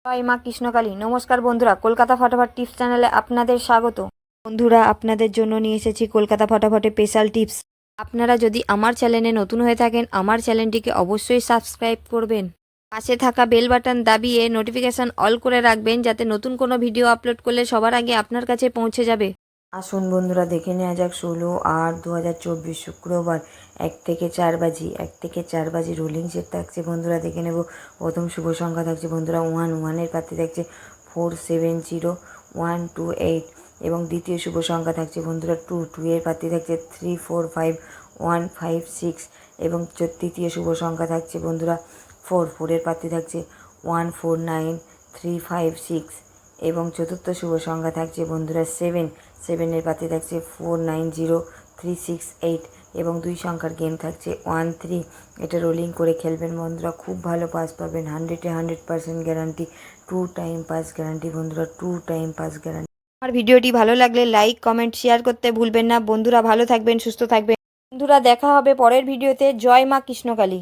জয় মা কৃষ্ণকালী। নমস্কার বন্ধুরা, কলকাতা ফটাফট টিপস চ্যানেলে আপনাদের স্বাগত। বন্ধুরা, আপনাদের জন্য নিয়ে এসেছি কলকাতা ফটাফটে স্পেশাল টিপস। আপনারা যদি আমার চ্যানেলে নতুন হয়ে থাকেন, আমার চ্যানেলটিকে অবশ্যই সাবস্ক্রাইব করবেন। পাশে থাকা বেল বাটন দাবিয়ে নোটিফিকেশন অল করে রাখবেন, যাতে নতুন কোনো ভিডিও আপলোড করলে সবার আগে আপনার কাছে পৌঁছে যাবে। আসুন বন্ধুরা, দেখে নেওয়া যাক 16/8/2024 শুক্রবার 1 থেকে 4 বাজি রোলিং সেট থাকছে। বন্ধুরা দেখে নেব। প্রথম শুভ সংখ্যা থাকছে বন্ধুরা 1 পাত্রে থাকছে 470128 এবং দ্বিতীয় শুভ সংখ্যা থাকছে বন্ধুরা 2 এর পাত্রে থাকছে 345156 এবং তৃতীয় শুভ সংখ্যা থাকছে বন্ধুরা 4 এর পাত্রে থাকছে 149356 এবং চতুর্থ শুভ সংখ্যা থাকছে বন্ধুরা 7 এর পাতে থাকছে 490368 এবং 2 সংখ্যার গেম থাকছে 13। এটা রোলিং করে খেলবেন বন্ধুরা, খুব ভালো পাস পাবেন। 100% গ্যারান্টি, 2 টাইম পাস গ্যারান্টি বন্ধুরা, 2 টাইম পাস গ্যারান্টি। আমার ভিডিওটি ভালো লাগলে লাইক কমেন্ট শেয়ার করতে ভুলবেন না বন্ধুরা। ভালো থাকবেন, সুস্থ থাকবেন বন্ধুরা। দেখা হবে পরের ভিডিওতে। জয় মা কৃষ্ণকালী।